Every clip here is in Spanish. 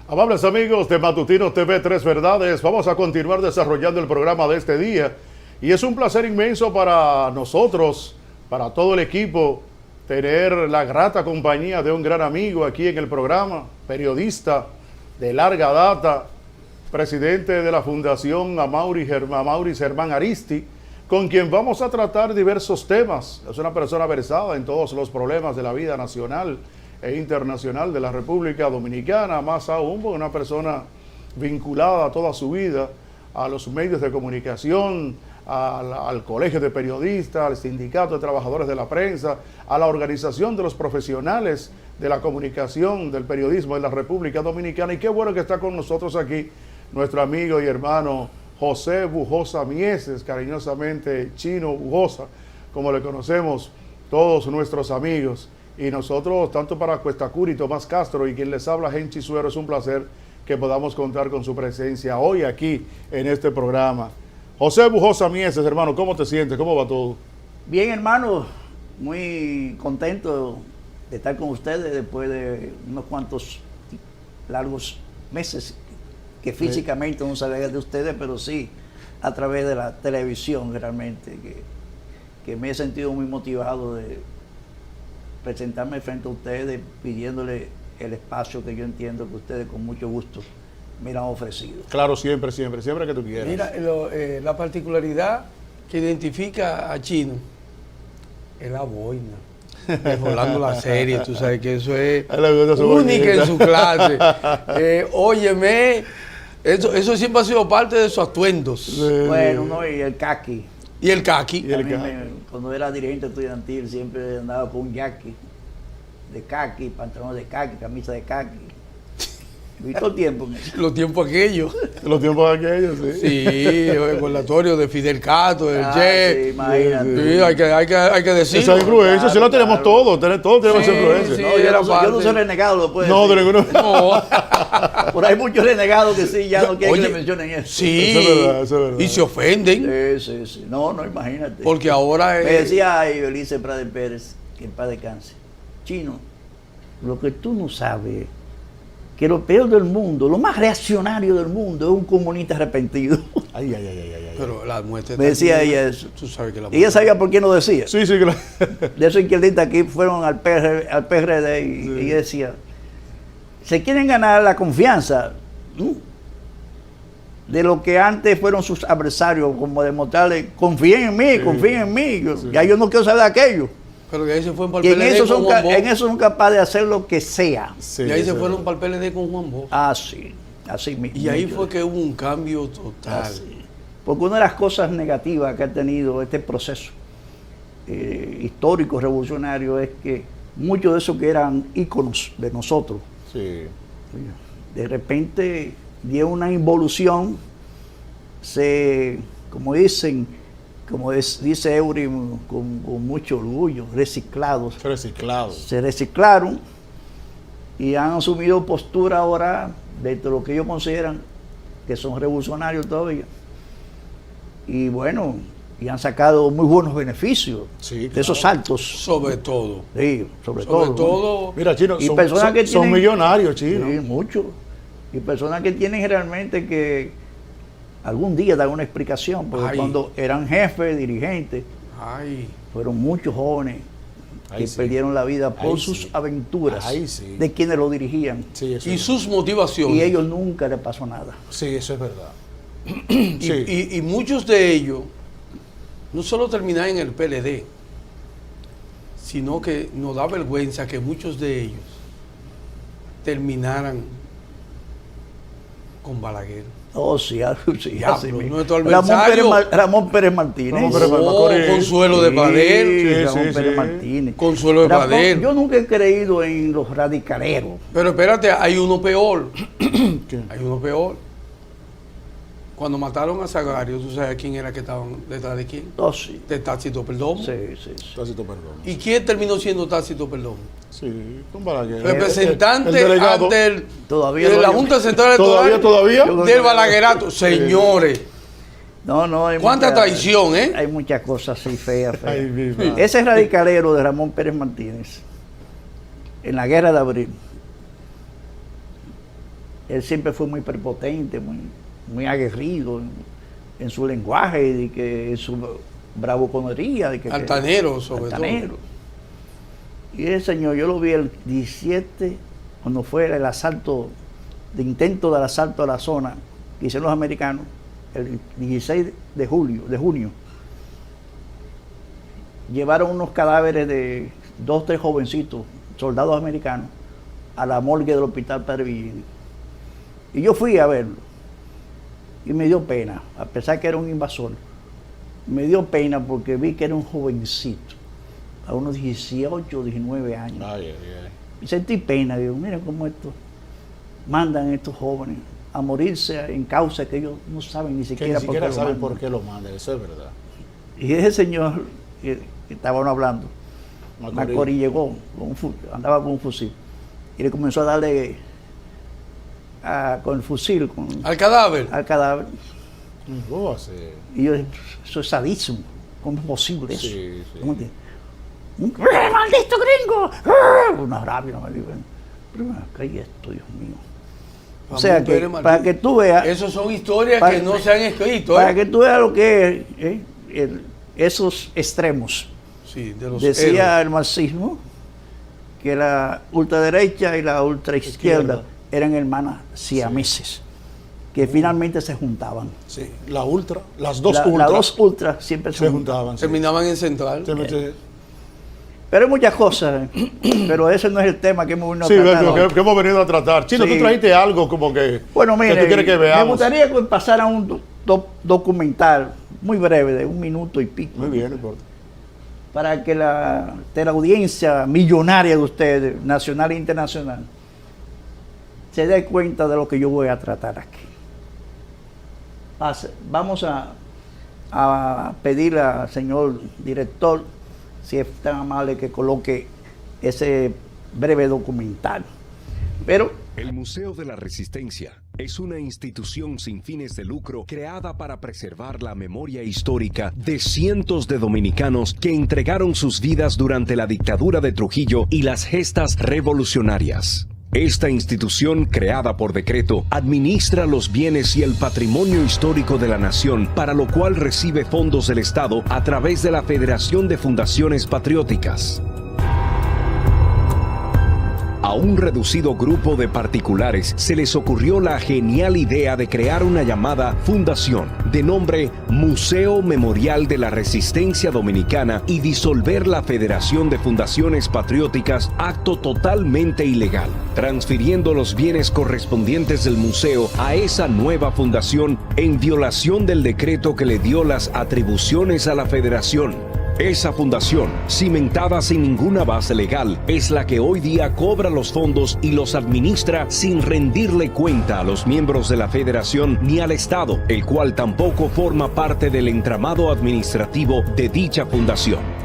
Amables amigos de Matutino TV Tres Verdades, vamos a continuar desarrollando el programa de este día y es un placer inmenso para nosotros, para todo el equipo, tener la grata compañía de un gran amigo aquí en el programa, periodista de larga data, presidente de la Fundación Amaury Germán Aristi, con quien vamos a tratar diversos temas. Es una persona versada en todos los problemas de la vida nacional e internacional de la República Dominicana, más aún porque una persona vinculada toda su vida a los medios de comunicación, al Colegio de Periodistas, al Sindicato de Trabajadores de la Prensa, a la Organización de los Profesionales de la Comunicación, del Periodismo de la República Dominicana. Y qué bueno que está con nosotros aquí nuestro amigo y hermano José Bujosa Mieses, cariñosamente Chino Bujosa, como le conocemos todos nuestros amigos. Y nosotros, tanto para Cuesta Curi, Tomás Castro y quien les habla, Genchi Suero, es un placer que podamos contar con su presencia hoy aquí en este programa. José Bujosa Mieses, hermano, ¿cómo te sientes? ¿Cómo va todo? Bien, hermano, muy contento de estar con ustedes después de unos cuantos largos meses que físicamente no sabía de ustedes, pero sí a través de la televisión realmente, que me he sentido muy motivado de presentarme frente a ustedes pidiéndole el espacio que yo entiendo que ustedes con mucho gusto me lo han ofrecido. Claro, siempre que tú quieras. Mira, la particularidad que identifica a Chino es la boina. Volando la serie, tú sabes que eso es única en su clase. Óyeme, eso siempre ha sido parte de sus atuendos. Bueno, no, y el caqui. Y el caqui. Cuando era dirigente estudiantil siempre andaba con un yaqui de caqui, pantalón de caqui, camisa de caqui. Y todo el tiempo. Los tiempos aquellos. Los tiempos aquellos, sí. Sí, el recordatorio de Fidel Castro, del Che. Sí, imagínate. Sí, hay que decirlo. Esa influencia, si la tenemos todos tenemos esa influencia. Sí, No, yo no soy renegado, lo puedo No, de decir. ninguno. No. Por ahí hay muchos renegados que sí, ya no quieren que le mencionen eso. Sí, Eso es verdad, eso es verdad. y se ofenden. Sí. No, imagínate. Porque ahora Me decía ay, Belice Prade Pérez, que en paz descanse. Chino, lo que tú no sabes, que lo peor del mundo, lo más reaccionario del mundo es un comunista arrepentido. Ay. Pero la muerte. Me decía ella eso. Tú sabes que la Y ella sabía por qué no decía. Sí, claro. De esos izquierdistas aquí fueron al PRD y ella decía, se quieren ganar la confianza de lo que antes fueron sus adversarios, como demostrarle, confíen en mí, ya yo no quiero saber de aquello. Pero de ahí se fueron para Y el en PLD eso, con Juan Bosch. en eso son capaces de hacer lo que sea. Sí, Y ahí se eso fueron es para el PLD con Juan Bosch. Así mismo. Y ahí fue que hubo un cambio total. Porque una de las cosas negativas que ha tenido este proceso histórico, revolucionario, es que muchos de esos que eran íconos de nosotros, Sí. de repente dio una involución, como dice Eury con mucho orgullo, se reciclaron y han asumido postura ahora de lo que ellos consideran que son revolucionarios todavía. Y bueno, y han sacado muy buenos beneficios de esos saltos. Sobre todo. Sí, sobre todo. Mira, Chino, Y son millonarios, Chino. Sí, muchos. Y personas que tienen realmente que algún día dar una explicación, porque cuando eran jefes, dirigentes, fueron muchos jóvenes que perdieron la vida por sus aventuras de quienes lo dirigían. Sí, y sus motivaciones. Y a ellos nunca les pasó nada. Sí, eso es verdad. Y muchos de ellos no solo terminaron en el PLD, sino que nos da vergüenza que muchos de ellos terminaran con Balaguer. Oh, sí, así mismo. Nuestro adversario Ramón Pérez Martínez. Consuelo de Bader. Ramón Pérez Martínez. Consuelo de Bader. Yo nunca he creído en los radicaleros. Pero espérate, hay uno peor. Hay uno peor. Cuando mataron a Sagario, ¿tú sabes quién era que estaban detrás de quién? Oh, sí. De Tácito Perdomo. Sí. Tácito Perdomo. ¿Y quién terminó siendo Tácito Perdomo? Sí, con Balaguer. Representante el delegado. ante Todavía la Junta Central Electoral ¿Todavía? del Balaguerato. Señores, No, hay cuánta traición, ¿eh? Hay muchas cosas así feas. Ay, mi madre. Ese radicalero de Ramón Pérez Martínez, en la Guerra de Abril, él siempre fue muy prepotente, muy aguerrido en su lenguaje, de que en su bravuconería. Altanero, sobre altanero. todo. Y ese señor, yo lo vi el 17, cuando fue el asalto, de intento del asalto a la zona que hicieron los americanos, el 16 de junio. Llevaron unos cadáveres de 2 o 3 jovencitos, soldados americanos, a la morgue del hospital Padre Villini. Y yo fui a verlo. Y me dio pena, a pesar que era un invasor. Me dio pena porque vi que era un jovencito, a unos 18 o 19 años. Y sentí pena, digo, miren cómo mandan a estos jóvenes a morirse en causa que ellos no saben ni siquiera, por qué lo mandan, eso es verdad. Y ese señor que estaban hablando, Macorís llegó, andaba con un fusil, y le comenzó a darle con el fusil. ¿Al cadáver? Al cadáver. ¿Cómo va a ser? Y yo dije, eso es sadísimo, ¿cómo es posible eso? Sí. ¿Cómo que? ¡Maldito gringo! Una rabia, me digo, pero ¿qué hay esto, Dios mío? O sea, que, para que tú veas... Esas son historias que no se han escrito. Para que tú veas lo que es esos extremos. Sí, de los Decía héroes. el marxismo que la ultraderecha y la ultraizquierda eran hermanas siameses, que finalmente se juntaban. Sí, las dos ultras siempre se juntaban. Terminaban en Central. Pero hay muchas cosas, pero ese no es el tema que hemos venido a tratar. Que hemos venido a tratar. Chino, tú trajiste algo como que, bueno, mire, que tú quieres que veamos. Me gustaría que pasara un documental muy breve, de 1 minuto y pico. Muy bien, para que la audiencia millonaria de ustedes, nacional e internacional, se dé cuenta de lo que yo voy a tratar aquí. Vamos a pedirle al señor director si es tan amable que coloque ese breve documental. Pero el Museo de la Resistencia es una institución sin fines de lucro creada para preservar la memoria histórica de cientos de dominicanos que entregaron sus vidas durante la dictadura de Trujillo y las gestas revolucionarias. Esta institución, creada por decreto, administra los bienes y el patrimonio histórico de la nación, para lo cual recibe fondos del Estado a través de la Federación de Fundaciones Patrióticas. A un reducido grupo de particulares se les ocurrió la genial idea de crear una llamada fundación de nombre Museo Memorial de la Resistencia Dominicana y disolver la Federación de Fundaciones Patrióticas, acto totalmente ilegal, transfiriendo los bienes correspondientes del museo a esa nueva fundación en violación del decreto que le dio las atribuciones a la Federación. Esa fundación, cimentada sin ninguna base legal, es la que hoy día cobra los fondos y los administra sin rendirle cuenta a los miembros de la Federación ni al Estado, el cual tampoco forma parte del entramado administrativo de dicha fundación.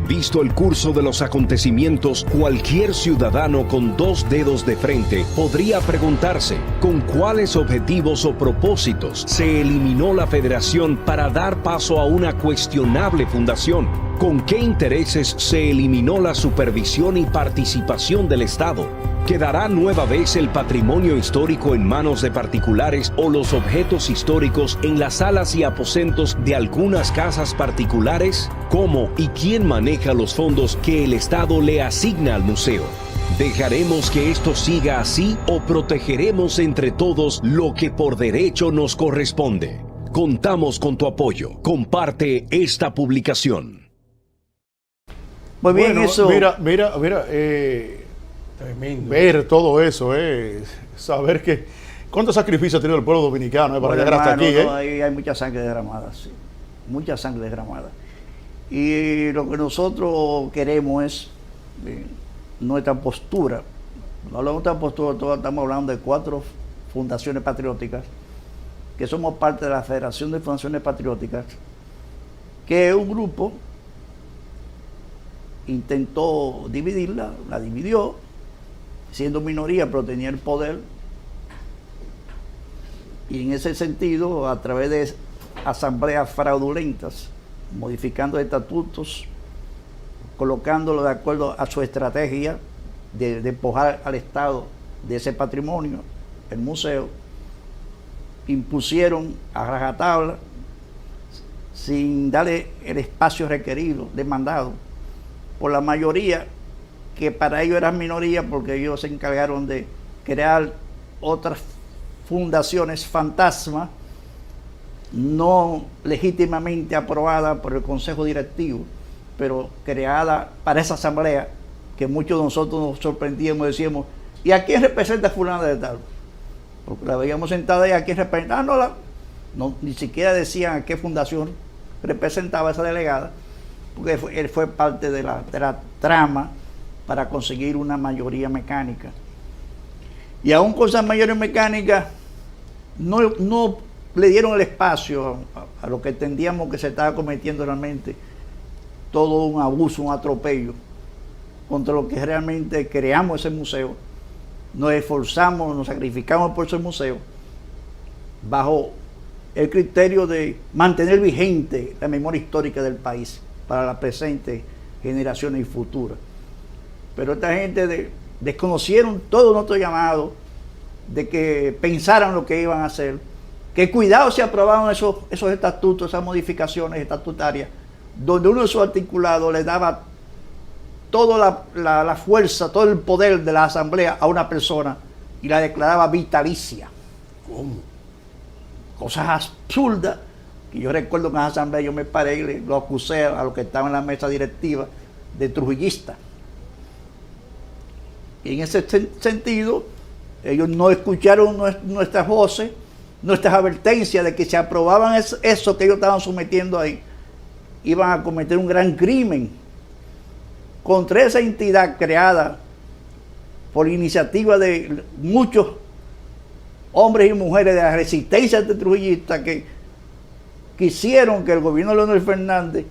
Visto el curso de los acontecimientos, cualquier ciudadano con 2 dedos de frente podría preguntarse con cuáles objetivos o propósitos se eliminó la Federación para dar paso a una cuestionable fundación. ¿Con qué intereses se eliminó la supervisión y participación del Estado? ¿Quedará nueva vez el patrimonio histórico en manos de particulares o los objetos históricos en las salas y aposentos de algunas casas particulares? ¿Cómo y quién maneja los fondos que el Estado le asigna al museo? ¿Dejaremos que esto siga así o protegeremos entre todos lo que por derecho nos corresponde? Contamos con tu apoyo. Comparte esta publicación. Muy bien, eso. Mira. Tremendo. Ver todo eso, saber que cuánto sacrificio ha tenido el pueblo dominicano para llegar hasta aquí. Hay mucha sangre derramada, sí. Mucha sangre derramada. Y lo que nosotros queremos es nuestra postura. No hablamos de nuestra postura, estamos hablando de 4 fundaciones patrióticas, que somos parte de la Federación de Fundaciones Patrióticas, que es un grupo intentó dividirla, la dividió, siendo minoría, pero tenía el poder. Y en ese sentido, a través de asambleas fraudulentas, modificando estatutos, colocándolo de acuerdo a su estrategia de despojar al Estado de ese patrimonio, el museo, impusieron a rajatabla, sin darle el espacio requerido, demandado, por la mayoría, que para ellos eran minoría, porque ellos se encargaron de crear otras fundaciones fantasma, no legítimamente aprobada por el Consejo Directivo, pero creada para esa asamblea, que muchos de nosotros nos sorprendíamos y decíamos, ¿y a quién representa fulana de tal? Porque la veíamos sentada y a quién representa, no, ni siquiera decían a qué fundación representaba esa delegada, porque él fue parte de la trama para conseguir una mayoría mecánica. Y aún con esa mayoría mecánica, no le dieron el espacio a lo que entendíamos que se estaba cometiendo realmente, todo un abuso, un atropello, contra lo que realmente creamos ese museo, nos esforzamos, nos sacrificamos por ese museo, bajo el criterio de mantener vigente la memoria histórica del país para las presentes generaciones y futuras. Pero esta gente desconocieron todo nuestro llamado, de que pensaran lo que iban a hacer, que cuidado si aprobaban esos estatutos, esas modificaciones estatutarias, donde uno de sus articulados le daba toda la fuerza, todo el poder de la asamblea a una persona y la declaraba vitalicia. ¿Cómo? Cosas absurdas, que yo recuerdo que en la asamblea yo me paré y lo acusé a los que estaban en la mesa directiva de trujillista. Y en ese sentido, ellos no escucharon nuestras voces, nuestras advertencias de que si aprobaban eso que ellos estaban sometiendo ahí, iban a cometer un gran crimen contra esa entidad creada por iniciativa de muchos hombres y mujeres de la resistencia antitrujillista, que quisieron que el gobierno de Leonel Fernández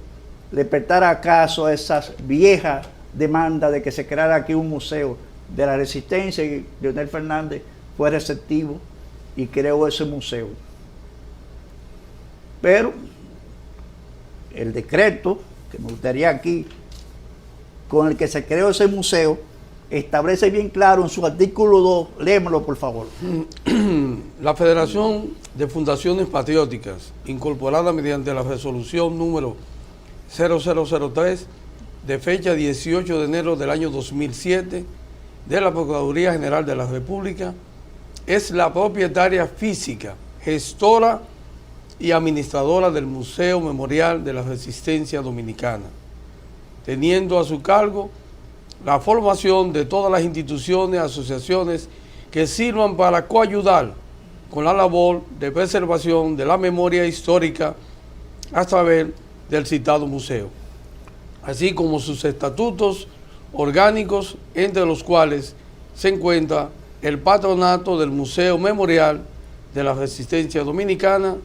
le prestara caso a esas viejas demandas de que se creara aquí un museo de la resistencia, y Leonel Fernández fue receptivo y creó ese museo. Pero el decreto, que me gustaría aquí, con el que se creó ese museo, establece bien claro en su artículo 2, léemelo por favor. La Federación de Fundaciones Patrióticas, incorporada mediante la resolución número 0003, de fecha 18 de enero del año 2007, de la Procuraduría General de la República, es la propietaria física, gestora y administradora del Museo Memorial de la Resistencia Dominicana, teniendo a su cargo la formación de todas las instituciones, asociaciones que sirvan para coayudar con la labor de preservación de la memoria histórica a través del citado museo, así como sus estatutos orgánicos, entre los cuales se encuentra el patronato del Museo Memorial de la Resistencia Dominicana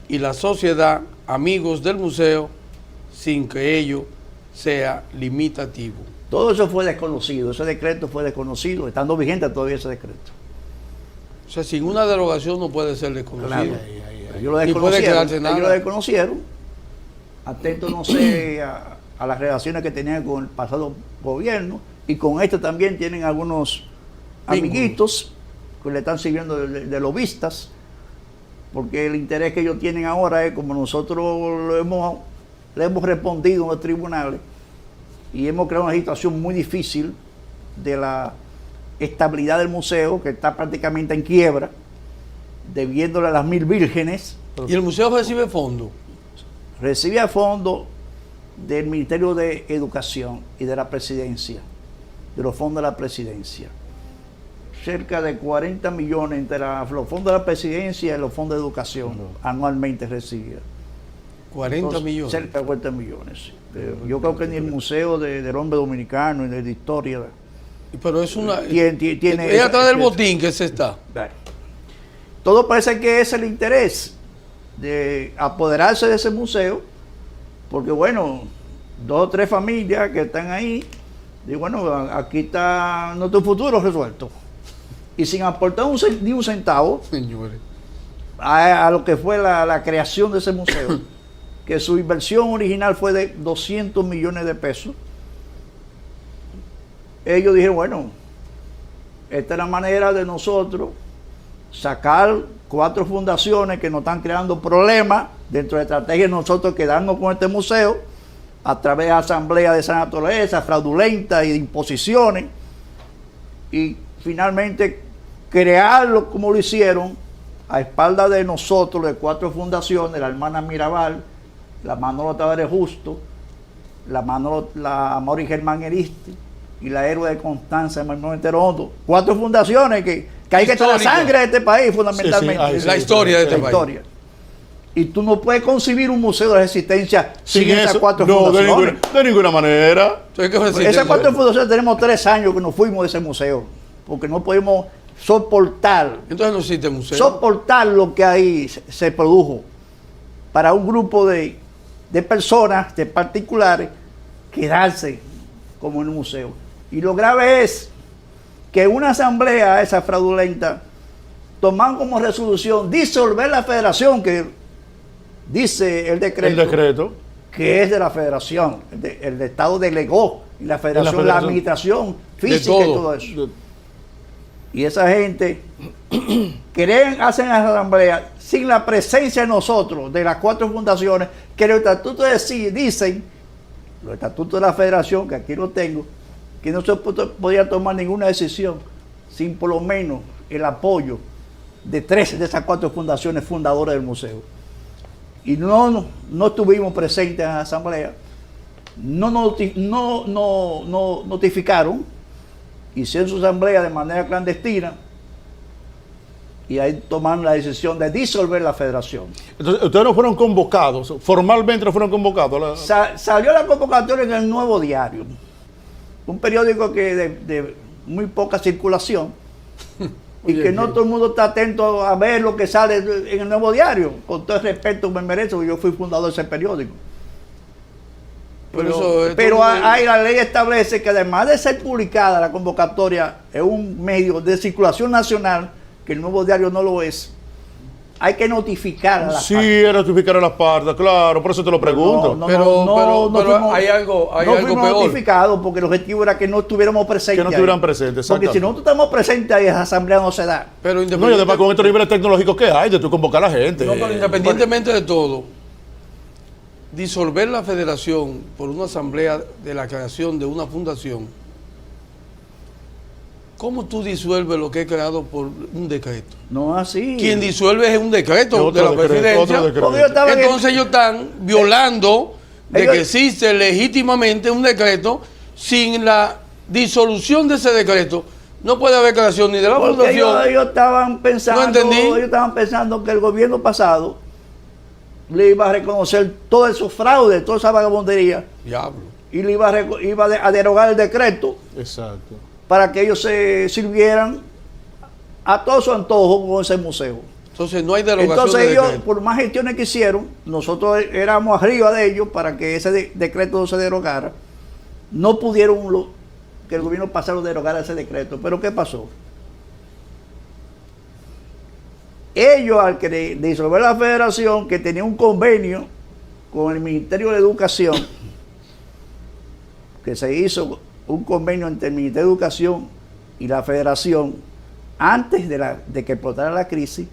y la Sociedad Amigos del Museo, sin que ello sea limitativo. Todo eso fue desconocido, ese decreto fue desconocido, estando vigente todavía ese decreto. O sea, sin una derogación no puede ser desconocido. Ellos lo desconocieron, atento no sé a las relaciones que tenían con el pasado gobierno, y con este también tienen algunos amiguitos que le están sirviendo de lobistas, porque el interés que ellos tienen ahora es, como nosotros le hemos respondido en los tribunales, y hemos creado una situación muy difícil de la estabilidad del museo, que está prácticamente en quiebra, debiéndole a las 1000 vírgenes. ¿Y el museo recibe fondos? Recibe fondos del Ministerio de Educación y de la Presidencia, de los fondos de la Presidencia. Cerca de 40 millones entre los fondos de la Presidencia y los fondos de Educación anualmente recibía. 40 millones. Cerca de 40 millones. Sí. Yo creo que ni el Museo del Hombre Dominicano, ni de Historia. Pero es una. Tiene es atrás del botín que se está. Todo parece que es el interés de apoderarse de ese museo, porque bueno, 2 o 3 familias que están ahí, y bueno, aquí está nuestro futuro resuelto. Y sin aportar ni un centavo, señores, a lo que fue la creación de ese museo, que su inversión original fue de 200 millones de pesos. Ellos dijeron, bueno, esta es la manera de nosotros sacar 4 fundaciones que nos están creando problemas dentro de la estrategia de nosotros quedarnos con este museo a través de asambleas de esa naturaleza, fraudulentas y de imposiciones, y finalmente crearlo como lo hicieron a espaldas de nosotros, de 4 fundaciones, la hermana Mirabal, la Manolo Tavares Justo, la Amaury Germán Eristi y la Héroe de Constanza de Manuel Terondo. 4 fundaciones que hay que echar la sangre de este país, fundamentalmente. La historia de este país. Y tú no puedes concebir un museo de resistencia sin esas 4 no, fundaciones. De ninguna manera. Esas 4 fundaciones tenemos 3 años que nos fuimos de ese museo, porque no podemos soportar. Entonces no existe museo. Soportar lo que ahí se produjo para un grupo de personas, de particulares, quedarse como en un museo. Y lo grave es que una asamblea, esa fraudulenta, toman como resolución disolver la federación, que dice el decreto, que es de la federación. El Estado delegó y la federación, la administración física y todo eso. Y esa gente hacen la asamblea sin la presencia de nosotros, de las 4 fundaciones, que los estatutos dicen, los estatutos de la federación, que aquí lo tengo, que no se podía tomar ninguna decisión sin por lo menos el apoyo de 3 de esas 4 fundaciones fundadoras del museo. Y no estuvimos presentes en la asamblea, no notificaron, hicieron su asamblea de manera clandestina y ahí tomaron la decisión de disolver la federación. Entonces, ustedes no fueron convocados, formalmente no fueron convocados. Salió la convocatoria en el Nuevo Diario, un periódico que de muy poca circulación y que no todo el mundo está atento a ver lo que sale en el Nuevo Diario. Con todo el respeto me merezco, yo fui fundador de ese periódico. Pero la ley establece que además de ser publicada la convocatoria en un medio de circulación nacional, que el Nuevo Diario no lo es, hay que notificar a las partes. Sí, notificar a las partes, claro, por eso te lo pregunto. Pero hay algo fuimos peor. Notificados porque el objetivo era que no estuviéramos presentes. Que no estuvieran presentes, porque si nosotros estamos presentes ahí, esa asamblea no se da. Pero y además con estos niveles tecnológicos que hay, de tú convocar a la gente. No, pero independientemente de todo, disolver la federación por una asamblea de la creación de una fundación, ¿cómo tú disuelves lo que es creado por un decreto? No así. Quien disuelve es un decreto de la presidencia. Entonces ellos están violando de que existe legítimamente un decreto. Sin la disolución de ese decreto no puede haber creación ni de la fundación. Ellos estaban pensando que el gobierno pasado le iba a reconocer todos esos fraudes, toda esa vagabundería. Diablo. Y le iba a derogar el decreto. Exacto. Para que ellos se sirvieran a todo su antojo con ese museo. Entonces no hay derogación. Entonces ellos, por más gestiones que hicieron, nosotros éramos arriba de ellos para que ese decreto no se derogara. No pudieron que el gobierno pasado derogara ese decreto. Pero ¿qué pasó? Ellos, al que disolver la federación, que tenía un convenio con el Ministerio de Educación, que se hizo un convenio entre el Ministerio de Educación y la Federación antes de que explotara la crisis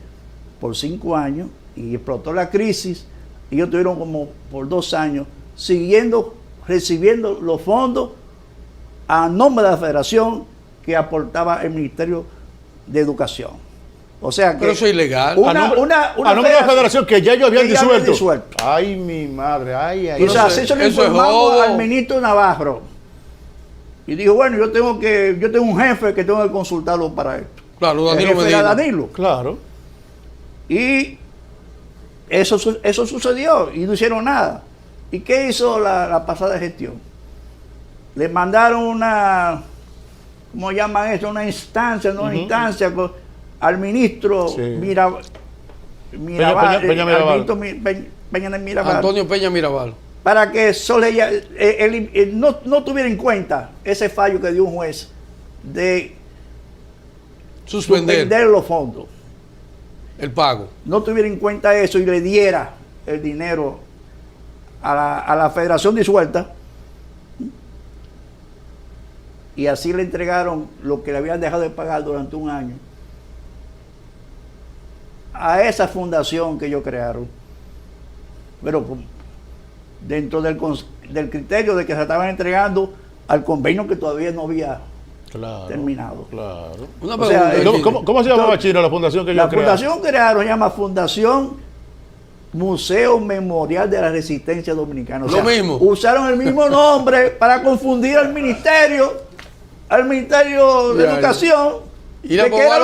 por 5 años, y explotó la crisis, y ellos tuvieron como por 2 años recibiendo los fondos a nombre de la Federación que aportaba el Ministerio de Educación. O sea que... Pero eso es ilegal. A nombre de la federación que ya ellos habían disuelto. Ay, mi madre, ay. O sea, eso le informamos al ministro Navarro. Y dijo, bueno, yo tengo un jefe que tengo que consultarlo para esto. Claro, Danilo el jefe Medina. era Danilo. Claro. Y eso sucedió y no hicieron nada. ¿Y qué hizo la pasada gestión? Le mandaron ¿cómo llaman eso? Una instancia, al ministro Mirabal. Antonio Peña Mirabal. Para que no tuviera en cuenta ese fallo que dio un juez de suspender los fondos. El pago. No tuviera en cuenta eso y le diera el dinero a la federación disuelta. Y así le entregaron lo que le habían dejado de pagar durante 1 año. a esa fundación que ellos crearon. Pero dentro del criterio de que se estaban entregando al convenio que todavía no había terminado. Claro. Una pregunta, ¿Cómo se llamaba, Chino, la fundación que ellos crearon? La fundación crearon se llama Fundación Museo Memorial de la Resistencia Dominicana. O sea, lo mismo. Usaron el mismo nombre para confundir al Ministerio de Educación. Y de que era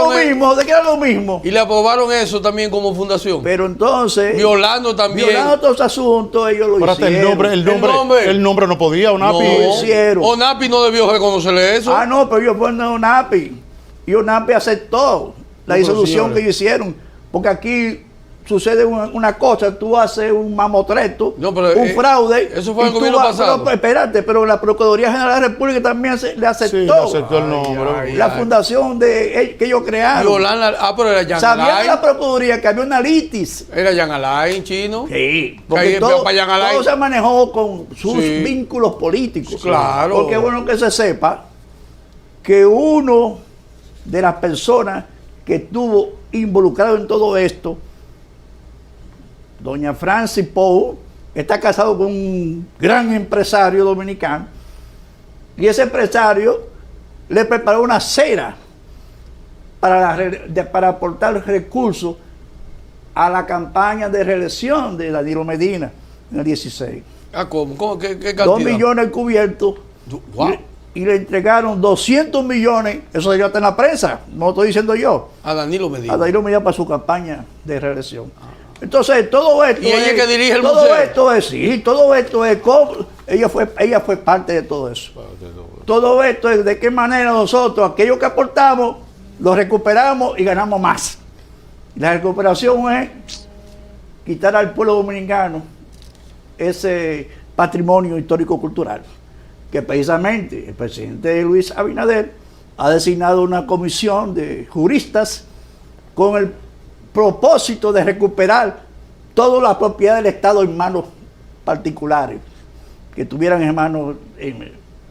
lo mismo. Y le aprobaron eso también como fundación. Pero entonces, violando también. Violando todos los asuntos, ellos lo hicieron. El nombre no podía, ONAPI. No, lo hicieron. ONAPI no debió reconocerle eso. Ah, no, pero ellos fueron a ONAPI. Y ONAPI aceptó la disolución que ellos hicieron. Porque aquí sucede una cosa, tú haces un mamotreto, un fraude. Eso fue el gobierno pasado. Pero, espérate, pero la Procuraduría General de la República también le aceptó. Sí, le aceptó el nombre. La fundación que ellos crearon. Pero era Jan ¿Sabían Alain? la Procuraduría que había una litis? Era Jan Alain, Chino. Sí, porque todo se manejó con sus vínculos políticos. Claro. Porque es bueno que se sepa que uno de las personas que estuvo involucrado en todo esto, doña Francis Pou, está casado con un gran empresario dominicano, y ese empresario le preparó una cera para aportar recursos a la campaña de reelección de Danilo Medina en el 16. ¿Cómo? ¿Qué cantidad? 2 millones cubiertos. Wow. Y le entregaron 200 millones, eso ya está en la prensa, no lo estoy diciendo yo, A Danilo Medina. a Danilo Medina para su campaña de reelección. Entonces, todo esto ¿Y ella que dirige el todo museo? Todo esto es, ella fue parte de todo eso. Todo esto es de qué manera nosotros, aquello que aportamos, lo recuperamos y ganamos más. La recuperación es quitar al pueblo dominicano ese patrimonio histórico-cultural, que precisamente el presidente Luis Abinader ha designado una comisión de juristas con el propósito de recuperar toda la propiedad del Estado en manos particulares, que tuvieran en manos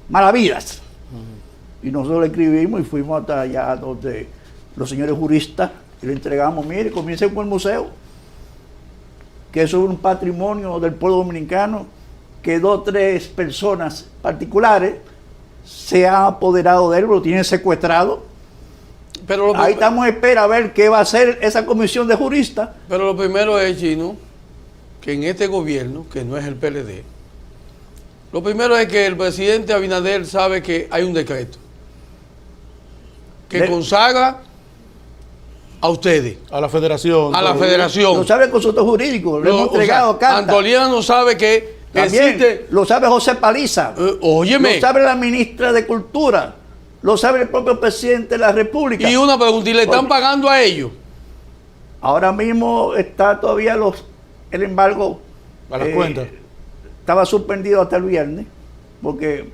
malavidas. Y nosotros le escribimos y fuimos hasta allá donde los señores juristas y le entregamos, mire, comiencen con el museo, que eso es un patrimonio del pueblo dominicano, que 2 o 3 personas particulares se han apoderado de él, lo tienen secuestrado. Pero ahí estamos en espera a ver qué va a hacer esa comisión de juristas. Pero lo primero es, Chino, que en este gobierno, que no es el PLD, lo primero es que el presidente Abinader sabe que hay un decreto que consagra a ustedes. A la federación. A la federación. Lo sabe el consultor jurídico, le hemos entregado carta. Antoliana no sabe que también existe. Lo sabe José Paliza. Óyeme. Lo sabe la ministra de Cultura. Lo sabe el propio presidente de la República. Y una pregunta, ¿y le están pagando a ellos? Ahora mismo está todavía el embargo. A las cuentas. Estaba suspendido hasta el viernes, porque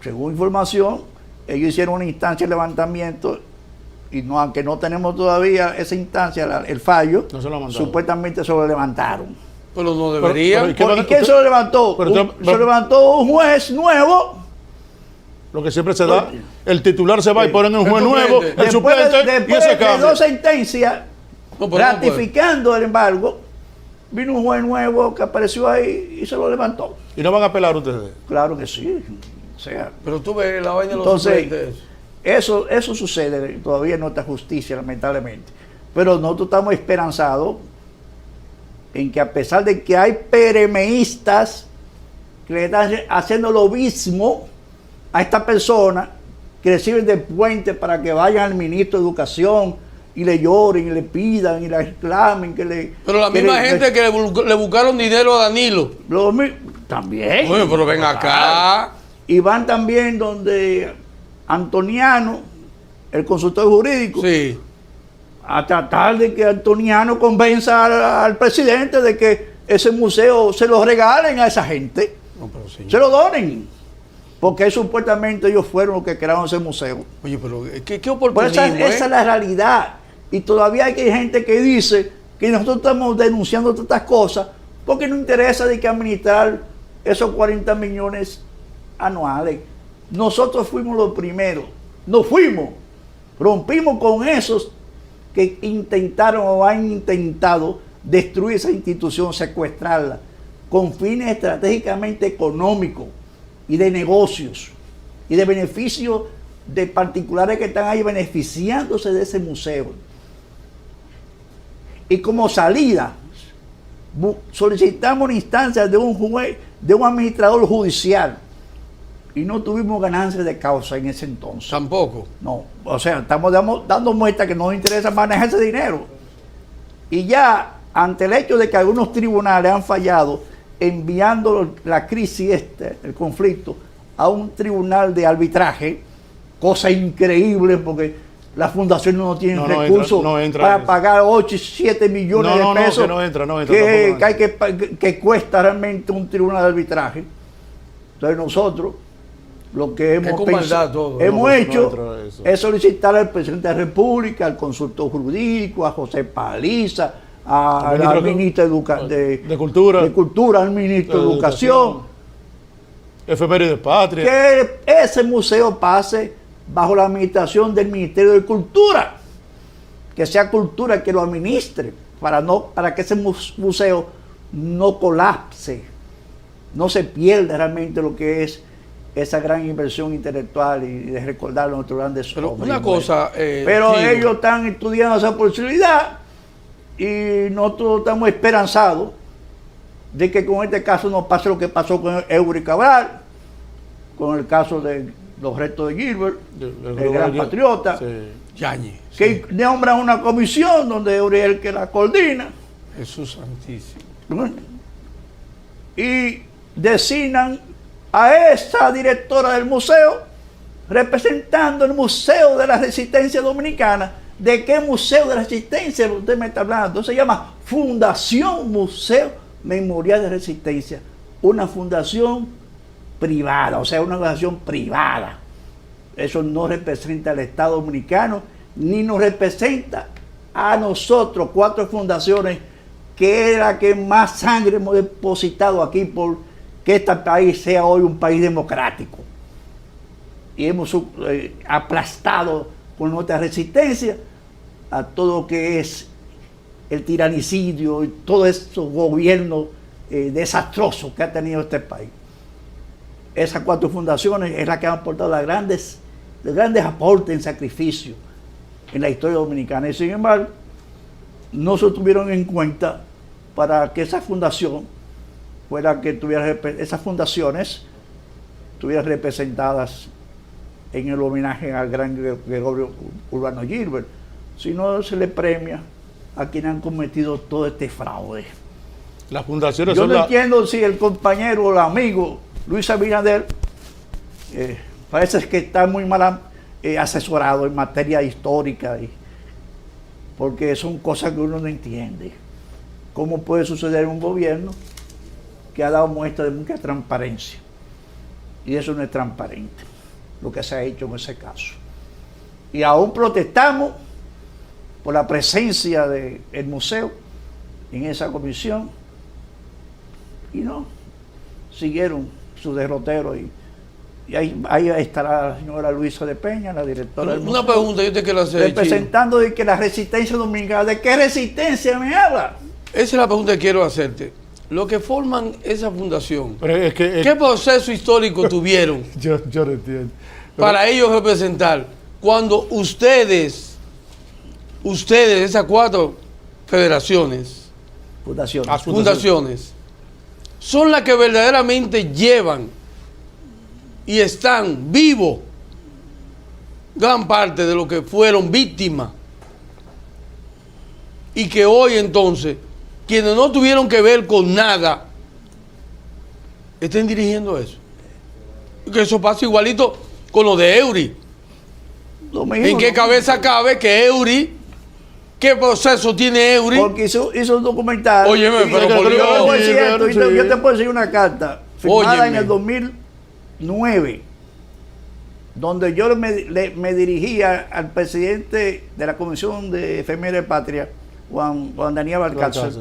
según información, ellos hicieron una instancia de levantamiento, y no, aunque no tenemos todavía esa instancia, el fallo, no se lo supuestamente se lo levantaron. Pero no deberían. ¿Y quién se lo levantó? Se lo levantó un juez nuevo. Lo que siempre se da, el titular se va y ponen un juez nuevo, el suplente y ese cambio. De 2 sentencias ratificando el embargo, vino un juez nuevo que apareció ahí y se lo levantó. ¿Y no van a apelar ustedes? Claro que sí. O sea, pero tú ves la vaina de los suplentes. Eso sucede todavía en nuestra justicia, lamentablemente. Pero nosotros estamos esperanzados en que, a pesar de que hay PRMistas que le están haciendo lo mismo a esta persona, que reciben de puente para que vayan al ministro de Educación y le lloren y le pidan y le reclamen pero la misma gente que le buscaron dinero a Danilo también. Oye, pero ven acá. Y van también donde Antoniano, el consultor jurídico, sí, a tratar de que Antoniano convenza al presidente de que ese museo se lo regalen a esa gente, se lo donen. Porque supuestamente ellos fueron los que crearon ese museo. Oye, pero ¿qué oportunismo? Esa es la realidad. Y todavía hay gente que dice que nosotros estamos denunciando todas estas cosas porque no interesa de que administrar esos 40 millones anuales. Nosotros fuimos los primeros. Nos fuimos. Rompimos con esos que intentaron o han intentado destruir esa institución, secuestrarla, con fines estratégicamente económicos y de negocios y de beneficio de particulares que están ahí beneficiándose de ese museo. Y como salida, solicitamos una instancia de un juez, de un administrador judicial, y no tuvimos ganancias de causa en ese entonces. Tampoco. No, o sea, estamos dando muestra que no nos interesa manejar ese dinero. Y ya, ante el hecho de que algunos tribunales han fallado enviando la crisis, el conflicto, a un tribunal de arbitraje, cosa increíble porque las fundaciones no tienen recursos para pagar 8 y 7 millones de pesos que cuesta realmente un tribunal de arbitraje. Entonces nosotros lo que hemos hecho es solicitar al presidente de la República, al consultor jurídico, a José Paliza, al ministro de Cultura, al ministro de Educación, Efemérides Patria, que ese museo pase bajo la administración del Ministerio de Cultura, que sea Cultura que lo administre, para que ese museo no colapse, no se pierda realmente lo que es esa gran inversión intelectual y de recordar nuestros grandes Pero hombres. una cosa, pero ellos están estudiando esa posibilidad y nosotros estamos esperanzados de que con este caso no pase lo que pasó con Eury Cabral, con el caso de los restos de Gilbert, el gran patriota, Yañez, que nombran una comisión donde Eury es el que la coordina. Jesús Santísimo. Y designan a esa directora del museo representando el Museo de la Resistencia Dominicana. ¿De qué Museo de la Resistencia usted me está hablando? Entonces se llama Fundación Museo Memorial de Resistencia, una fundación privada, o sea, una organización privada. Eso no representa al Estado Dominicano, ni nos representa a nosotros, 4 fundaciones, que es la que más sangre hemos depositado aquí por que este país sea hoy un país democrático. Y hemos aplastado con nuestra resistencia a todo lo que es el tiranicidio y todos esos gobiernos desastrosos que ha tenido este país. Esas 4 fundaciones es la que han aportado los grandes aportes en sacrificio en la historia dominicana. Y sin embargo, no se tuvieron en cuenta para que esa fundación fuera que esas fundaciones estuvieran representadas en el homenaje al gran Gregorio Urbano Gilbert, si no se le premia a quienes han cometido todo este fraude. Las fundaciones Yo no entiendo si el compañero o el amigo Luis Abinader parece que está muy mal asesorado en materia histórica, porque son cosas que uno no entiende. ¿Cómo puede suceder en un gobierno que ha dado muestra de mucha transparencia? Y eso no es transparente, lo que se ha hecho en ese caso. Y aún protestamos por la presencia del museo en esa comisión, y no, siguieron su derrotero, y ahí estará la señora Luisa de Peña, la directora del museo. Una pregunta yo te quiero hacer, representando de que la resistencia dominicana. ¿De qué resistencia me habla? Esa es la pregunta que quiero hacerte. Los que forman esa fundación, ¿qué proceso histórico tuvieron yo no entiendo. para ellos representar cuando ustedes, esas 4 federaciones, fundaciones, son las que verdaderamente llevan y están vivos gran parte de lo que fueron víctimas, y que hoy entonces quienes no tuvieron que ver con nada estén dirigiendo eso? Que eso pasa igualito con lo de Eury. ¿En qué cabeza cabe que Eury, qué proceso tiene Eury? Porque hizo un documental. Óyeme, yo te puedo decir una carta firmada en el 2009, donde yo me dirigía al presidente de la Comisión de Efemérides Patria, Juan Daniel Balcázar,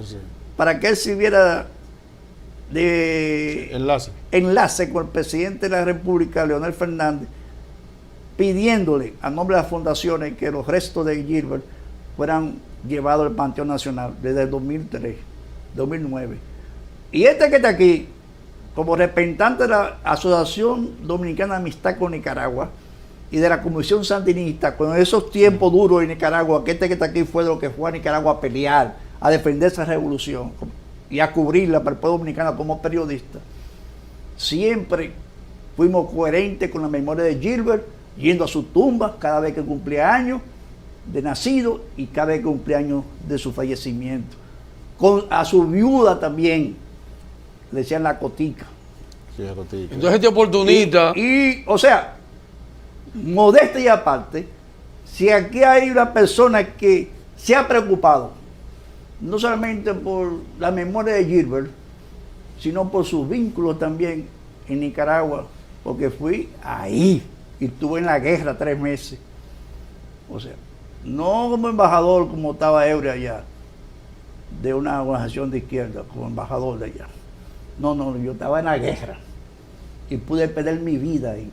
para que él sirviera de enlace con el presidente de la República, Leonel Fernández, pidiéndole a nombre de las fundaciones que los restos de Gilbert fueran llevados al Panteón Nacional desde el 2009. Y este que está aquí, como representante de la Asociación Dominicana de Amistad con Nicaragua y de la Comisión Sandinista, con esos tiempos duros en Nicaragua, que este que está aquí fue de lo que fue a Nicaragua a pelear, a defender esa revolución y a cubrirla para el pueblo dominicano como periodista, siempre fuimos coherentes con la memoria de Gilbert, yendo a su tumba cada vez que cumplía años de nacido y cada vez que cumplía años de su fallecimiento. A su viuda también le decían la Cotica. Sí, la Cotica. Entonces este oportunista... O sea, modesta y aparte, si aquí hay una persona que se ha preocupado, no solamente por la memoria de Gilbert, sino por sus vínculos también en Nicaragua, porque fui ahí y estuve en la guerra 3 meses. O sea, no como embajador como estaba Eury allá, de una organización de izquierda, como embajador de allá. No, yo estaba en la guerra y pude perder mi vida ahí.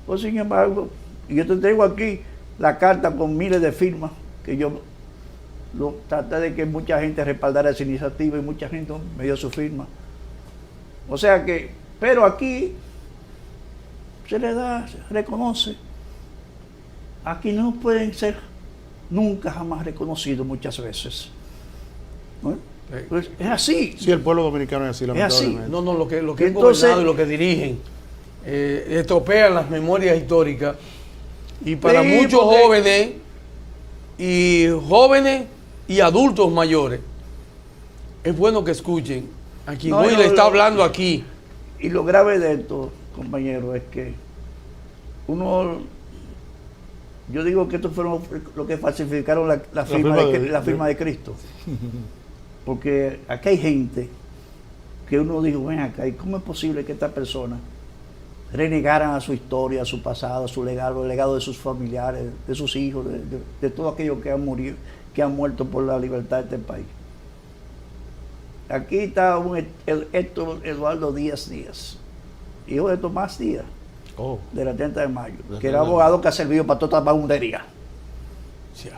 Pues sin embargo, yo te traigo aquí la carta con miles de firmas que yo traté de que mucha gente respaldara esa iniciativa y mucha gente me dio su firma. O sea que, pero aquí se le da, se reconoce. Aquí no pueden ser nunca jamás reconocidos muchas veces. ¿No? Pues es así. Sí, el pueblo dominicano es así, lamentablemente. No, lo que han gobernado y lo que dirigen estropean las memorias históricas. Y para muchos jóvenes y adultos mayores, es bueno que escuchen a quien hoy le está hablando aquí. Y lo grave de esto, compañero, es que yo digo que estos fueron los que falsificaron la firma de Cristo. Porque aquí hay gente que uno dijo, ven acá, ¿y cómo es posible que estas personas renegaran a su historia, a su pasado, a su legado, el legado de sus familiares, de sus hijos, de todos aquellos que han muerto por la libertad de este país? Aquí está un Héctor Eduardo Díaz, hijo de Tomás Díaz, de la 30 de mayo, que era abogado que ha servido para toda esta vagabundería. Sí.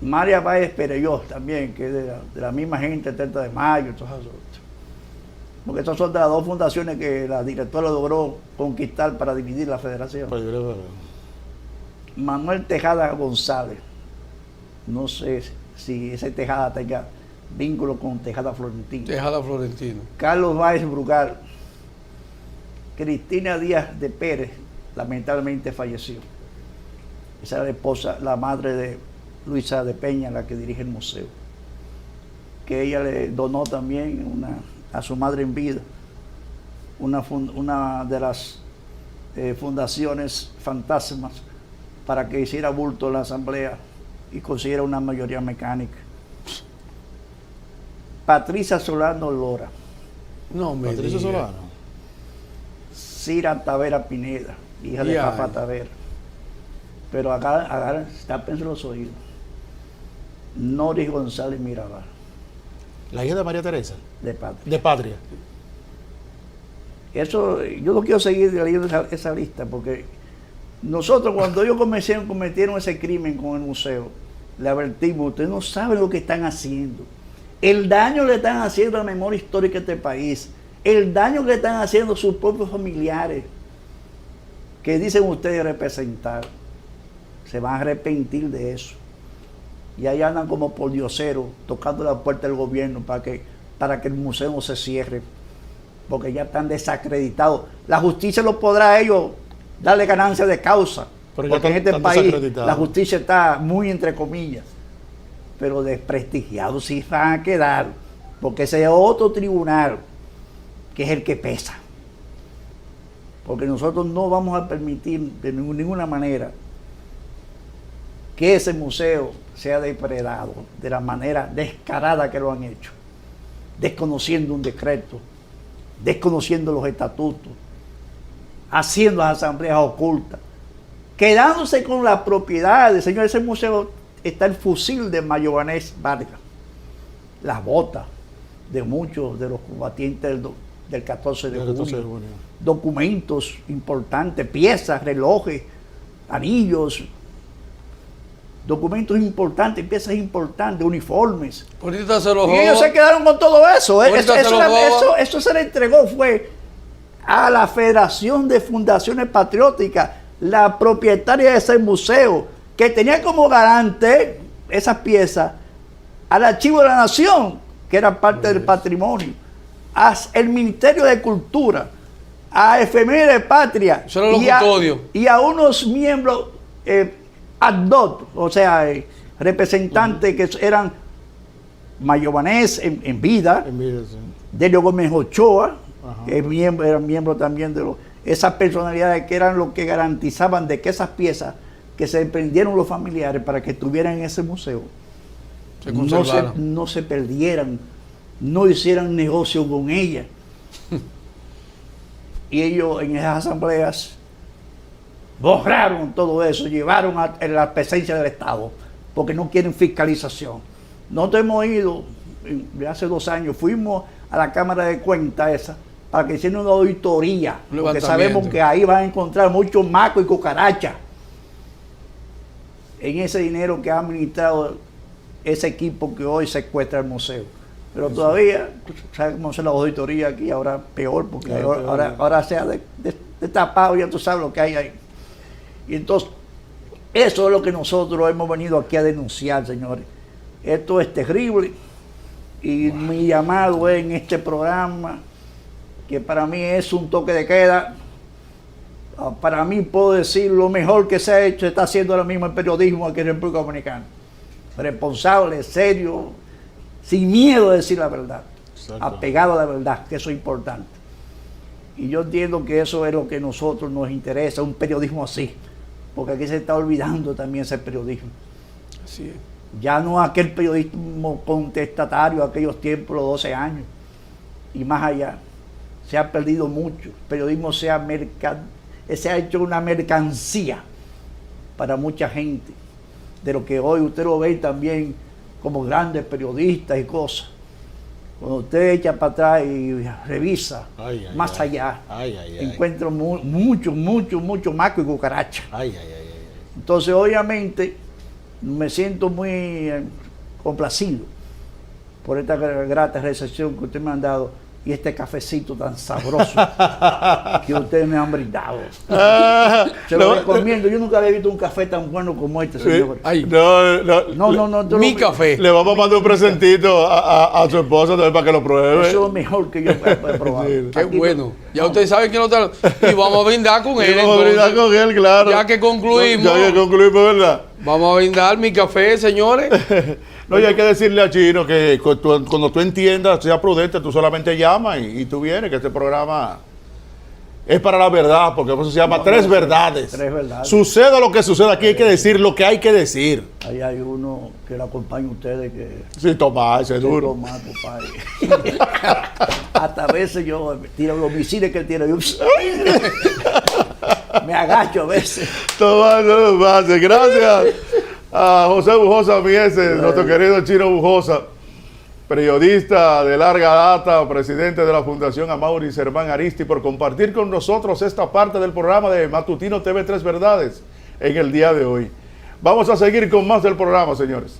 María Báez Pereyó también, que es de la misma gente, 30 de mayo, todas esas otras. Porque estas son de las 2 fundaciones que la directora logró conquistar para dividir la federación. Manuel Tejada González, no sé si ese Tejada tenga vínculo con Tejada Florentino. Carlos Báez Brugal. Cristina Díaz de Pérez, lamentablemente falleció. Esa era la esposa, la madre de Luisa de Peña, la que dirige el museo. Que ella le donó también a su madre en vida una de las fundaciones fantasmas para que hiciera bulto en la asamblea y consiguiera una mayoría mecánica. Patricia Solano Lora. Patricia Solano. Cira Tavera Pineda, hija de Papa Tavera. Pero acá tápense los oídos. Noris González Mirabal. La hija de María Teresa. De Patria. Eso, yo no quiero seguir leyendo esa lista, porque nosotros cuando ellos cometieron ese crimen con el museo, le advertimos, ustedes no saben lo que están haciendo. El daño le están haciendo a la memoria histórica de este país. El daño que le están haciendo a sus propios familiares, que dicen ustedes representar. Se van a arrepentir de eso. Y ahí andan como por dioseros, tocando la puerta del gobierno para que el museo no se cierre, porque ya están desacreditados. La justicia lo podrá a ellos darle ganancia de causa, porque en este país la justicia está muy entre comillas, pero desprestigiados sí van a quedar, porque ese es otro tribunal que es el que pesa. Porque nosotros no vamos a permitir de ninguna manera que ese museo sea depredado de la manera descarada que lo han hecho, desconociendo un decreto, desconociendo los estatutos, haciendo las asambleas ocultas, quedándose con las propiedades. Señor, ese museo está el fusil de Mayobanés Vargas, las botas de muchos de los combatientes del 14 de junio, documentos importantes, piezas, relojes, anillos. documentos importantes, piezas importantes, uniformes. Ahorita se los Y ellos se quedaron con todo eso. Ahorita Eso se le entregó fue a la Federación de Fundaciones Patrióticas, la propietaria de ese museo, que tenía como garante esas piezas al Archivo de la Nación, que era parte del patrimonio, al Ministerio de Cultura, a Efemérides Patria y a unos miembros ad hoc, o sea, representantes que eran Mayobanés en vida, sí. Delio Gómez Ochoa, que era miembro también de esas personalidades que eran los que garantizaban de que esas piezas que se emprendieron los familiares para que estuvieran en ese museo no se perdieran, no hicieran negocio con ellas. Y ellos en esas asambleas borraron todo eso, llevaron a la presencia del Estado, porque no quieren fiscalización. Nosotros hemos ido, hace 2 años, fuimos a la Cámara de Cuentas esa, para que hicieran una auditoría, porque sabemos que ahí van a encontrar muchos macos y cucarachas en ese dinero que ha administrado ese equipo que hoy secuestra el museo. Pero todavía, ¿sabes cómo hacer la auditoría aquí? Ahora peor, porque ahora se ha destapado, ya tú sabes lo que hay ahí. Y entonces, eso es lo que nosotros hemos venido aquí a denunciar, señores. Esto es terrible. Y mi llamado es en este programa, que para mí es un toque de queda. Para mí puedo decir lo mejor que se ha hecho, está haciendo ahora mismo el periodismo aquí en República Dominicana. Responsable, serio, sin miedo de decir la verdad. Exacto. Apegado a la verdad, que eso es importante. Y yo entiendo que eso es lo que a nosotros nos interesa, un periodismo así. Porque aquí se está olvidando también ese periodismo. Así es. Ya no aquel periodismo contestatario de aquellos tiempos, los 12 años, y más allá. Se ha perdido mucho. El periodismo se ha hecho una mercancía para mucha gente. De lo que hoy usted lo ve también como grandes periodistas y cosas. Cuando usted echa para atrás y revisa más allá, encuentra mucho maco y cucaracha. Entonces, obviamente, me siento muy complacido por esta grata recepción que usted me han dado y este cafecito tan sabroso que ustedes me han brindado. Se lo recomiendo. Yo nunca había visto un café tan bueno como este, señor. No. Mi café. Le vamos a mandar un presentito a su esposa también para que lo pruebe. Eso es lo mejor que yo he probado. Sí. Qué bueno. Ya ustedes saben que no está. Y vamos a brindar con él. Vamos a brindar con él, claro. Ya que concluimos. ¿Verdad? Vamos a brindar mi café, señores. No, y hay que decirle a Chino que cuando tú entiendas, sea prudente, tú solamente llamas y tú vienes, que este programa es para la verdad, porque por eso se llama Tres Verdades. Tres Verdades. Suceda lo que suceda, aquí hay que decir lo que hay que decir. Ahí hay uno que lo acompaña a ustedes que... Sí, Tomás, ese es duro. Tomás, compadre. Hasta a veces yo tiro los misiles que él tira. Yo... me agacho a veces. Tomás, no lo pases. Gracias a José Bujosa Mieses, nuestro querido Chino Bujosa, periodista de larga data, presidente de la Fundación Amaury Serván Aristi, por compartir con nosotros esta parte del programa de Matutino TV Tres Verdades en el día de hoy. Vamos a seguir con más del programa, señores.